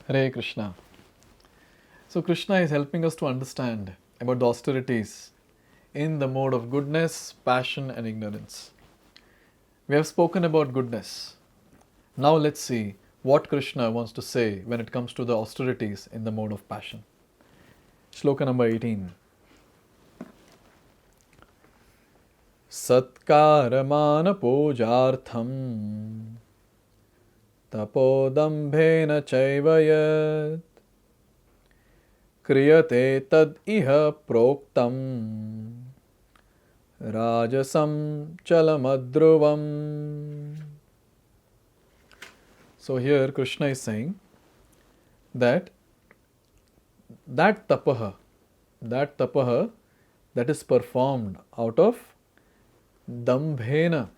Hare Krishna. So Krishna is helping us to understand about the austerities in the mode of goodness, passion and ignorance. We have spoken about goodness. Now let's see what Krishna wants to say when it comes to the austerities in the mode of passion. Shloka number 18. Satkaramana pujartham tapodambhena chaivayat kriyate tad iha proktam rajasam chalamadruvam. So here Krishna is saying that tapaha that is performed out of dambhena,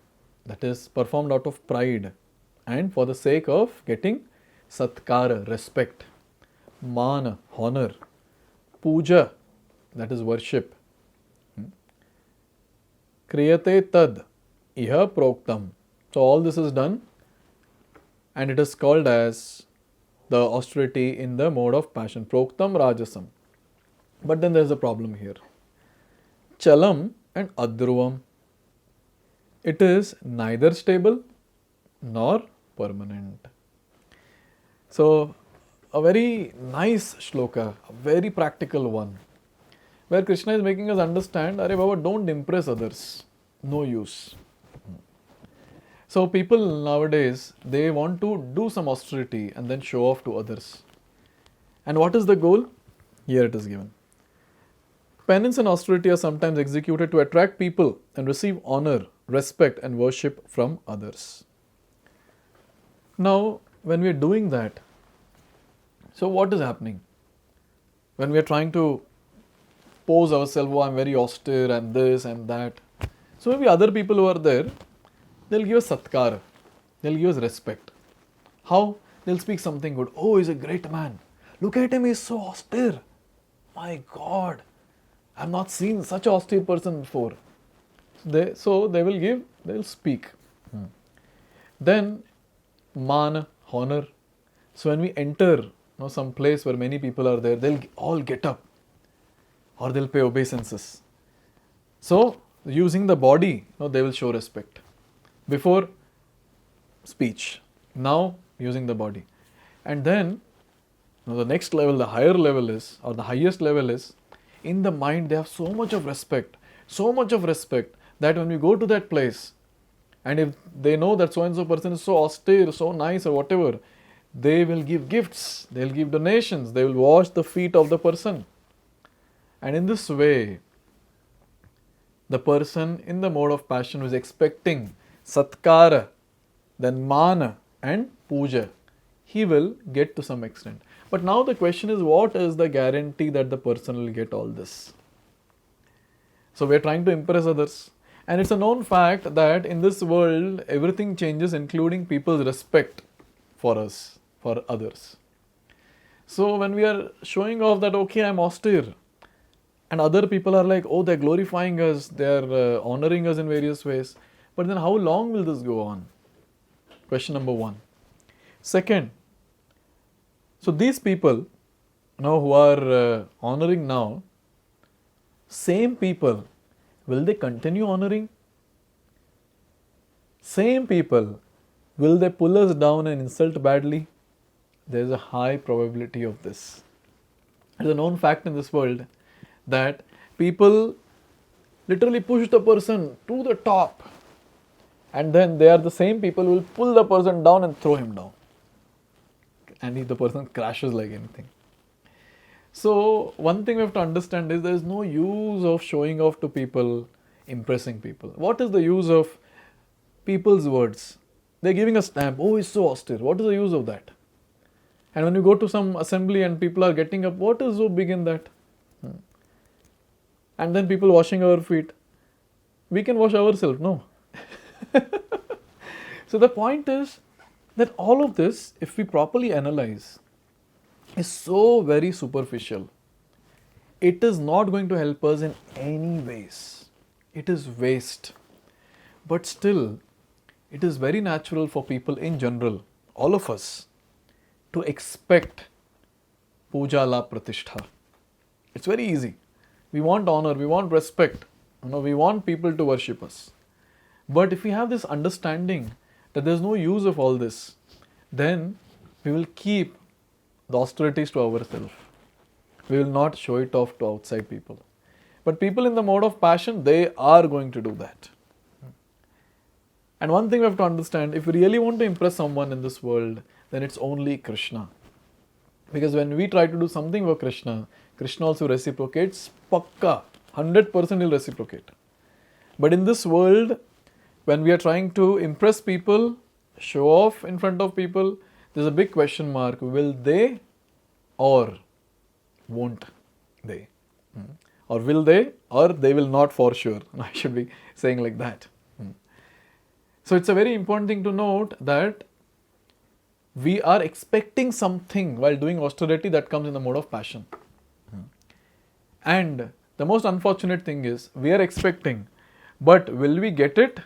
that is performed out of pride and for the sake of getting satkara, respect, mana, honor, puja, that is worship. Kriyate tad iha proktam. So all this is done and it is called as the austerity in the mode of passion. Proktam rajasam. But then there is a problem here. Chalam and adruvam. It is neither stable nor permanent. So a very nice shloka, a very practical one, where Krishna is making us understand, Are Baba, don't impress others. No use. So people nowadays, they want to do some austerity and then show off to others. And what is the goal? Here it is given. Penance and austerity are sometimes executed to attract people and receive honor, respect and worship from others. Now, when we are doing that, so what is happening? When we are trying to pose ourselves, oh, I'm very austere and this and that. So maybe other people who are there, they'll give us satkara, they'll give us respect. How? They'll speak something good. Oh, he's a great man. Look at him, he's so austere. My God, I've not seen such an austere person before. So they will speak. Then man, honor. So when we enter some place where many people are there, they'll all get up or they'll pay obeisances. So using the body, they will show respect. Before speech, now using the body. And then the next level, the higher level is, or the highest level is, in the mind they have so much of respect that when we go to that place and if they know that so and so person is so austere, so nice or whatever, they will give gifts, they will give donations, they will wash the feet of the person. And in this way, the person in the mode of passion who is expecting satkara, then mana and puja, he will get to some extent. But now the question is, what is the guarantee that the person will get all this? So we are trying to impress others. And it's a known fact that in this world, everything changes, including people's respect for us, for others. So when we are showing off that, okay, I'm austere, and other people are like, oh, they're glorifying us, they're honoring us in various ways. But then how long will this go on? Question number one. Second, so these people who are honoring now, same people, will they continue honoring? Same people, will they pull us down and insult badly? There is a high probability of this. It's a known fact in this world that people literally push the person to the top and then they are the same people who will pull the person down and throw him down. And if the person crashes like anything. So one thing we have to understand is there is no use of showing off to people, impressing people. What is the use of people's words? They're giving a stamp, oh, he's so austere. What is the use of that? And when you go to some assembly and people are getting up, what is so big in that? And then people washing our feet. We can wash ourselves, no? So the point is that all of this, if we properly analyze, is so very superficial. It is not going to help us in any ways. It is waste. But still, it is very natural for people in general, all of us, to expect puja la pratishtha. It's very easy. We want honor, we want respect, we want people to worship us. But if we have this understanding that there's no use of all this, then we will keep the austerities to ourselves. We will not show it off to outside people. But people in the mode of passion, they are going to do that. And one thing we have to understand, if we really want to impress someone in this world, then it's only Krishna. Because when we try to do something for Krishna, Krishna also reciprocates, pakka, 100% he'll reciprocate. But in this world, when we are trying to impress people, show off in front of people, there's a big question mark. Will they or won't they? Or will they or they will not for sure. I should be saying like that. So it's a very important thing to note that we are expecting something while doing austerity that comes in the mode of passion. And the most unfortunate thing is we are expecting, but will we get it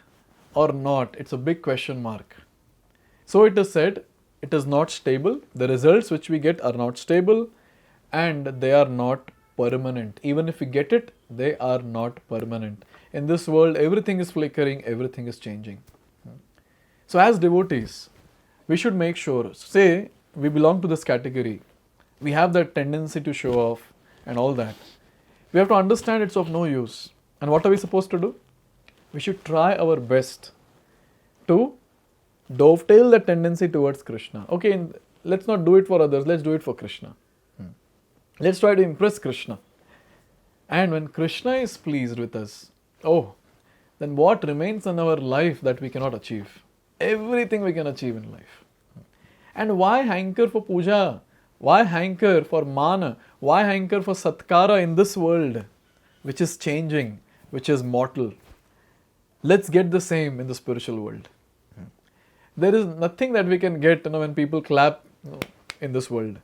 or not? It's a big question mark. So it is said, it is not stable. The results which we get are not stable and they are not permanent. Even if we get it, they are not permanent. In this world, everything is flickering, everything is changing. So as devotees, we should make sure, say we belong to this category, we have that tendency to show off and all that. We have to understand it's of no use. And what are we supposed to do? We should try our best to dovetail that tendency towards Krishna. Okay, let's not do it for others, let's do it for Krishna. Let's try to impress Krishna. And when Krishna is pleased with us, then what remains in our life that we cannot achieve? Everything we can achieve in life. And why hanker for puja? Why hanker for mana? Why hanker for satkara in this world, which is changing, which is mortal? Let's get the same in the spiritual world. There is nothing that we can get when people clap in this world.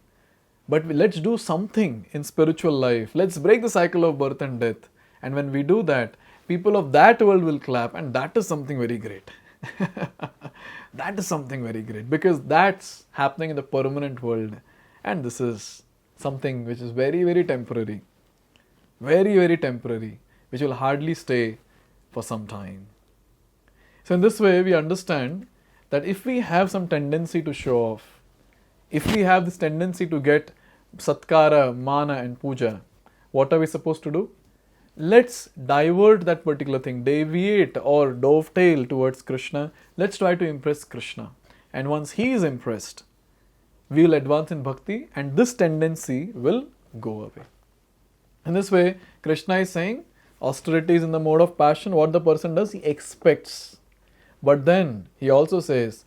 But let's do something in spiritual life. Let's break the cycle of birth and death. And when we do that, people of that world will clap, and that is something very great. That is something very great, because that's happening in the permanent world, and this is something which is very, very temporary. Very, very temporary, which will hardly stay for some time. So in this way, we understand that if we have some tendency to show off, if we have this tendency to get satkara, mana and puja, what are we supposed to do? Let's divert that particular thing, deviate or dovetail towards Krishna. Let's try to impress Krishna. And once he is impressed, we will advance in bhakti and this tendency will go away. In this way, Krishna is saying, austerity is in the mode of passion. What the person does, he expects. But then he also says,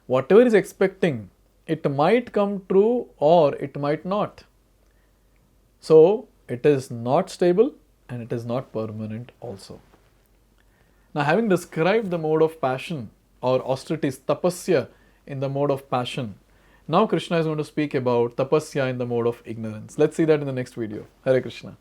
whatever he is expecting, it might come true or it might not. So, it is not stable and it is not permanent also. Now, having described the mode of passion or austerity, tapasya in the mode of passion, now Krishna is going to speak about tapasya in the mode of ignorance. Let's see that in the next video. Hare Krishna.